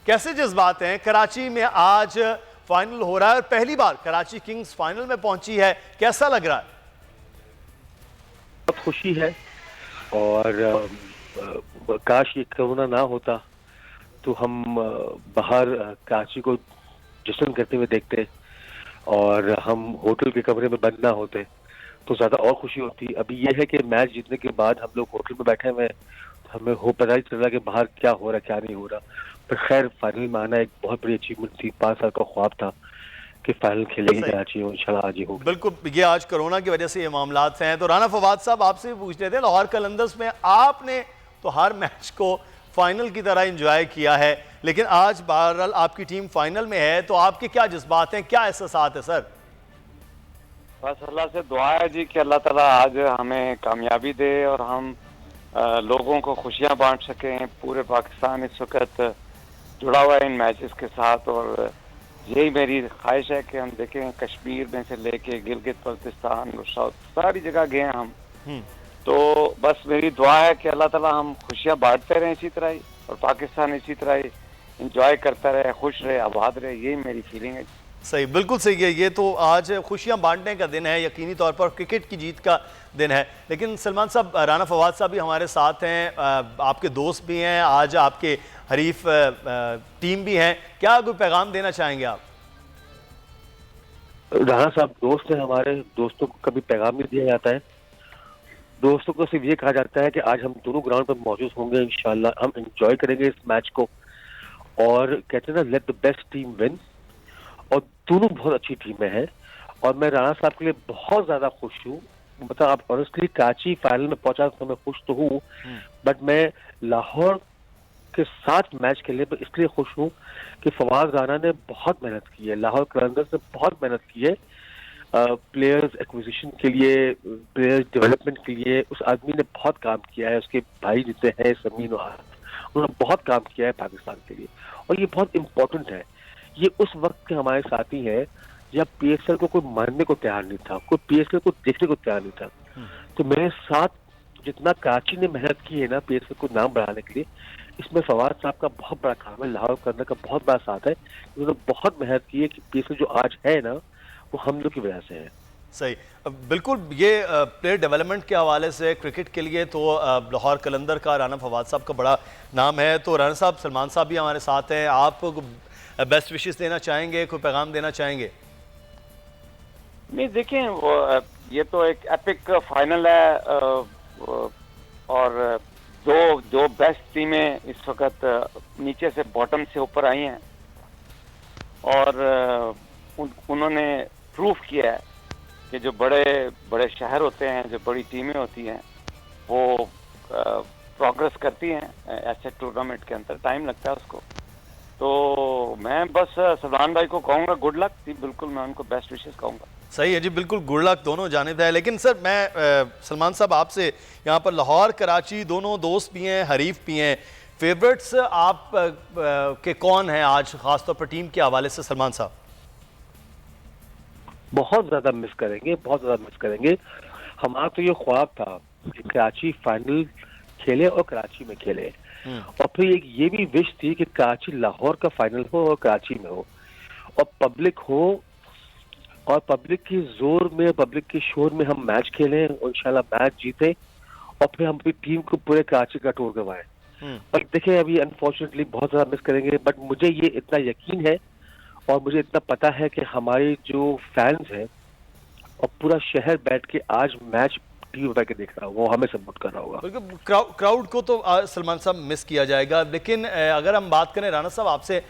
कैसे जज्बात हैं? कराची में आज फाइनल हो रहा है और पहली बार कराची किंग्स फाइनल में पहुंची है, कैसा लग रहा है? बहुत खुशी है और काश ये कोरोना ना होता तो हम बाहर कराची को जश्न करते हुए देखते और हम होटल के कमरे में बंद ना होते तो ज्यादा और खुशी होती। अभी ये है कि मैच जीतने के बाद हम लोग होटल में बैठे हुए हैं, हमें पता ही चल रहा कि बाहर क्या हो रहा है क्या नहीं हो रहा। पर खैर फाइनल में आना एक बहुत बड़ी अचीवमेंट थी। 5 साल का ख्वाब था कि फाइनल खेलेगी कराची और इंशाल्लाह आज ही होगी। बिल्कुल, ये आज कोरोना की वजह से ये मामलात हैं। तो राना फवाद साहब आपसे भी पूछ रहे थे, लाहौर कलंदर्स में आपने तो हर मैच को फाइनल की तरह एंजॉय किया है, लेकिन आज बहरहाल आपकी टीम फाइनल में है, तो आपके क्या जज्बात हैं, क्या एहसासात है सर? बस अल्लाह से दुआ है जी कि अल्लाह ताला आज हमें कामयाबी दे और हम लोगों को खुशियां बांट सकें। पूरे पाकिस्तान इस वक्त जुड़ा हुआ है इन मैचेस के साथ और यही मेरी ख्वाहिश है कि हम देखें कश्मीर में से लेके गिलगित बल्तिस्तान सारी जगह गए हम। तो बस मेरी दुआ है कि अल्लाह ताला हम खुशियां बांटते रहें इसी तरह ही और पाकिस्तान इसी तरह ही इंजॉय करता रहे, खुश रहे, आबाद रहे। यही मेरी फीलिंग है। सही, बिल्कुल सही है। ये तो आज खुशियां बांटने का दिन है, यकीनी तौर पर क्रिकेट की जीत का दिन है। लेकिन सलमान साहब, राना फवाद साहब भी हमारे साथ हैं, आपके दोस्त भी हैं, आज आपके हरीफ टीम भी हैं, क्या कोई पैगाम देना चाहेंगे आप? राना साहब दोस्त हैं हमारे, दोस्तों को कभी पैगाम नहीं दिया जाता है। दोस्तों को सिर्फ ये कहा जाता है कि आज हम दोनों ग्राउंड पर मौजूद होंगे, इंशाल्लाह हम एंजॉय करेंगे इस मैच को और कहते हैं ना let the best team win. और दोनों बहुत अच्छी टीमें हैं और मैं राणा साहब के लिए बहुत ज्यादा खुश हूँ। मतलब आप ऑनेस्टली कराची फाइनल में पहुंचा तो मैं खुश तो हूँ, बट मैं लाहौर के साथ मैच खेलने पर इसलिए खुश हूँ कि फवाद राना ने बहुत मेहनत की है, लाहौर कलंदर्स ने बहुत मेहनत की है प्लेयर्स एक्विजिशन के लिए, प्लेयर्स डेवलपमेंट के लिए। उस आदमी ने बहुत काम किया है, उसके भाई जितने हैं समीन और उन्होंने बहुत काम किया है पाकिस्तान के लिए और ये बहुत इम्पोर्टेंट है। ये उस वक्त के हमारे साथी हैं जब पीएसएल को कोई मानने को तैयार नहीं था, कोई पीएसएल को देखने को तैयार नहीं था। तो मेरे साथ जितना कराची ने मेहनत की है ना पीएसएल को नाम बढ़ाने के लिए, इसमें फवाद साहब का बहुत बड़ा काम है, लाहौर करने का बहुत बड़ा साथ है। उन्होंने बहुत मेहनत की है कि पीएसएल जो आज है ना वो हम लोग की वजह से है। सही, बिल्कुल। ये प्लेयर डेवलपमेंट के हवाले से क्रिकेट के लिए तो लाहौर कलंदर का राना फवाद साहब का बड़ा नाम है। तो राना साहब, सलमान साहब भी हमारे साथ हैं, आप बेस्ट विशेस देना चाहेंगे, कोई पैगाम देना चाहेंगे? नहीं देखें, वो ये तो एक एपिक फाइनल है और दो बेस्ट टीमें इस वक्त नीचे से बॉटम से ऊपर आई हैं और उन्होंने प्रूफ किया है कि जो बड़े बड़े शहर होते हैं, जो बड़ी टीमें होती हैं, वो प्रोग्रेस करती हैं ऐसे टूर्नामेंट के अंदर। टाइम लगता है उसको। तो मैं बस सलमान भाई को कहूँगा गुड लक। बिल्कुल मैं उनको बेस्ट विशेस कहूँगा। सही है जी, बिल्कुल गुड लक दोनों जानिब है। लेकिन सर मैं सलमान साहब आपसे यहाँ पर लाहौर कराची दोनों दोस्त भी हैं, हरीफ भी हैं, फेवरेट्स आप के कौन हैं आज खासतौर पर टीम के हवाले से? सलमान साहब बहुत ज्यादा मिस करेंगे, बहुत ज्यादा मिस करेंगे। हमारा तो ये ख्वाब था कि कराची फाइनल खेले और कराची में खेले और फिर एक ये भी विश थी कि कराची लाहौर का फाइनल हो और कराची में हो और पब्लिक हो और पब्लिक की जोर में, पब्लिक के शोर में हम मैच खेलें और इंशाल्लाह मैच जीते और फिर हम अपनी टीम को पूरे कराची का टूर करवाएं। पर देखिए अभी अनफॉर्चुनेटली बहुत ज्यादा मिस करेंगे, बट मुझे ये इतना यकीन है और मुझे इतना पता है कि हमारे जो फैंस हैं और पूरा शहर बैठ के आज मैच टीवी पे देख रहा होगा, वो हमें सपोर्ट कर रहा होगा। बिल्कुल, क्राउड को तो सलमान साहब मिस किया जाएगा। लेकिन अगर हम बात करें राना साहब आपसे,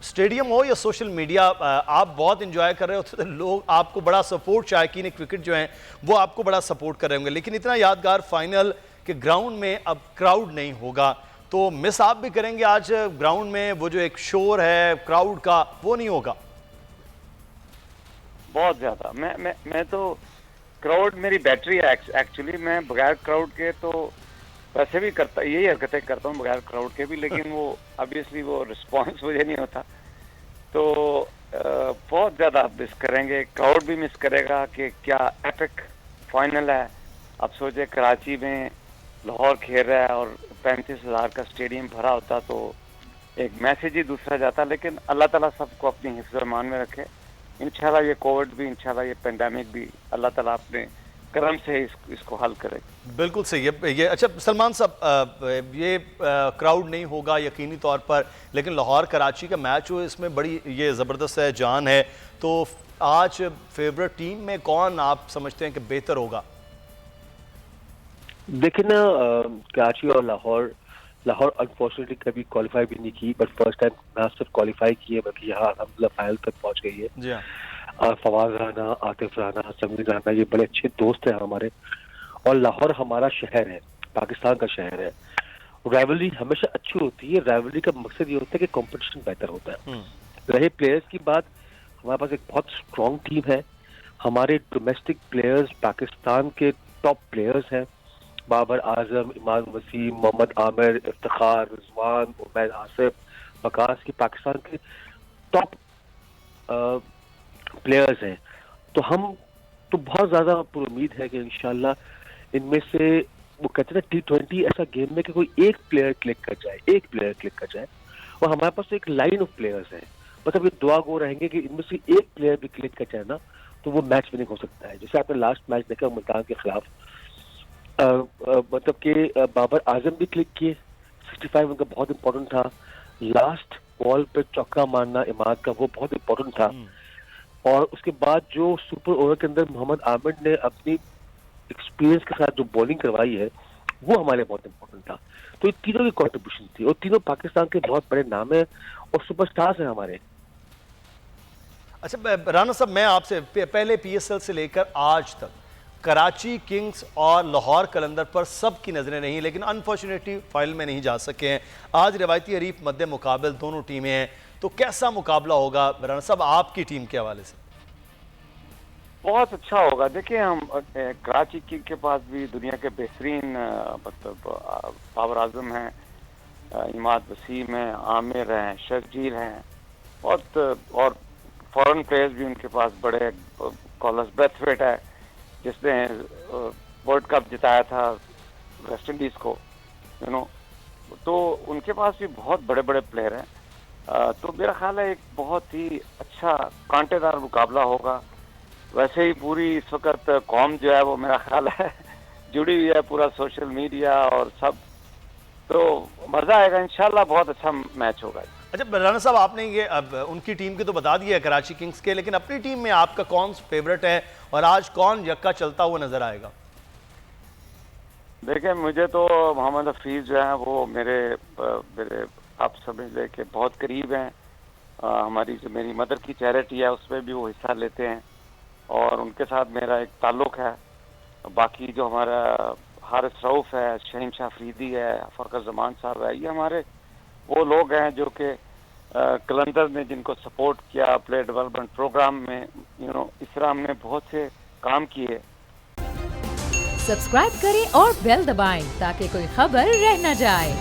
स्टेडियम हो या सोशल मीडिया, आप बहुत इंजॉय कर रहे होते, तो लोग आपको बड़ा सपोर्ट, शायकीन क्रिकेट जो हैं वो आपको बड़ा सपोर्ट कर रहे होंगे। लेकिन इतना यादगार फाइनल के ग्राउंड में अब क्राउड नहीं होगा, तो मिस आप भी करेंगे आज ग्राउंड में वो जो एक शोर है क्राउड का, वो नहीं होगा? बहुत ज्यादा। मैं तो क्राउड मेरी बैटरी है एक्चुअली। मैं बगैर क्राउड के तो वैसे भी करता, यही हरकतें करता हूँ बगैर क्राउड के भी, लेकिन वो ऑब्वियसली वो रिस्पॉन्स मुझे नहीं होता। तो बहुत ज्यादा मिस करेंगे, क्राउड भी मिस करेगा कि क्या एपिक फाइनल है। अब सोचे कराची में लाहौर खेल रहा है और 35,000 का स्टेडियम भरा होता तो एक मैसेज ही दूसरा जाता, लेकिन अल्लाह ताला सबको अपनी हिफ्ज़ ईमान में रखे। इंशाल्लाह ये कोविड भी, इंशाल्लाह ये पेंडेमिक भी अल्लाह ताला अपने करम से इसको हल करे। बिल्कुल सही है ये। अच्छा सलमान साहब, ये क्राउड नहीं होगा यकीनी तौर पर, लेकिन लाहौर कराची का मैच हो, इसमें बड़ी ये ज़बरदस्त है, जान है। तो आज फेवरेट टीम में कौन आप समझते हैं कि बेहतर होगा? देखिए ना, कराची और लाहौर अनफॉर्चुनेटली कभी क्वालिफाई भी नहीं की, बट फर्स्ट टाइम ना सिर्फ क्वालिफाई की है बल्कि यहाँ अल्हम्दुलिल्लाह फाइनल तक पहुंच गई है। जी हाँ। फवाद राना, आतिफ राना, समीर राना, ये बड़े अच्छे दोस्त हैं हमारे। और लाहौर हमारा शहर है, पाकिस्तान का शहर है। राइवलरी हमेशा अच्छी होती है। राइवलरी का मकसद ये होता है कि कंपटीशन बेहतर होता है। रहे प्लेयर्स की बात, हमारे पास एक बहुत स्ट्रॉन्ग टीम है। हमारे डोमेस्टिक प्लेयर्स पाकिस्तान के टॉप प्लेयर्स हैं। बाबर आजम, इमाद वसीम, मोहम्मद आमिर, इफ्तिखार, रिजवान, उमैद आसिफ, वकास की पाकिस्तान के टॉप प्लेयर्स हैं। तो हम तो बहुत ज्यादा उम्मीद है कि इंशाल्लाह इनमें से, वो कहते हैं ना T20 ऐसा गेम में कि कोई एक प्लेयर क्लिक कर जाए, और हमारे पास एक लाइन ऑफ प्लेयर्स है। मतलब ये दुआ गो रहेंगे कि इनमें से एक प्लेयर भी क्लिक कर जाए ना, तो वो मैच विनिंग हो सकता है। जैसे आपने लास्ट मैच देखा मुल्तान के खिलाफ, मतलब कि बाबर आजम भी क्लिक किए, 65 उनका बहुत इंपॉर्टेंट था। लास्ट बॉल पे चौका मारना इमाद का, वो बहुत इंपॉर्टेंट था। और उसके बाद जो सुपर ओवर के अंदर मोहम्मद आमिर ने अपनी एक्सपीरियंस के साथ जो बॉलिंग करवाई है, वो हमारे बहुत इंपॉर्टेंट था। तो ये तीनों की कॉन्ट्रीब्यूशन थी, और तीनों पाकिस्तान के बहुत बड़े नाम है और सुपरस्टार्स हैं हमारे। अच्छा राना साहब, मैं आपसे पहले PSL से लेकर आज तक कराची किंग्स और लाहौर कलंदर पर सबकी नजरें रहीं, लेकिन अनफॉर्चुनेटली फाइनल में नहीं जा सके हैं। आज रिवायती हरीफ मद्दे मुकाबल दोनों टीमें हैं, तो कैसा मुकाबला होगा राना साहब आपकी टीम के हवाले से? बहुत अच्छा होगा। देखिए, हम कराची किंग के पास भी दुनिया के बेहतरीन मतलब बाबर आजम हैं, इमाद वसीम हैं, आमिर हैं, शर्जील हैं, बहुत, और फॉरेन प्लेयर्स भी उनके पास बड़े। कॉलस ब्रेथवेट है जिसने वर्ल्ड कप जिताया था वेस्ट इंडीज को, तो उनके पास भी बहुत बड़े बड़े प्लेयर हैं। तो मेरा ख्याल है एक बहुत ही अच्छा कांटेदार मुकाबला होगा। वैसे ही पूरी इस वक्त कौम जो है वो मेरा ख्याल है जुड़ी हुई है, पूरा सोशल मीडिया और सब, तो मजा आएगा इंशाल्लाह, बहुत अच्छा मैच होगा। अच्छा राना साहब, आपने ये अब उनकी टीम के तो बता दिया है कराची किंग्स के, लेकिन अपनी टीम में आपका कौन फेवरेट है और आज कौन यक्का चलता हुआ नजर आएगा? देखिए, मुझे तो मोहम्मद हफीज जो है वो मेरे आप समझ लें कि बहुत करीब हैं। हमारी जो मेरी मदर की चैरिटी है उसमें भी वो हिस्सा लेते हैं, और उनके साथ मेरा एक ताल्लुक है। बाकी जो हमारा हारिस रऊफ है, शहीन शाह अफरीदी है, फरकर जमान साहब है, ये हमारे वो लोग हैं जो कि कलंदर ने जिनको सपोर्ट किया प्लेयर डेवलपमेंट प्रोग्राम में, इस तरह हमने बहुत से काम किए। सब्सक्राइब करें और बेल दबाएं ताकि कोई खबर रह न जाए।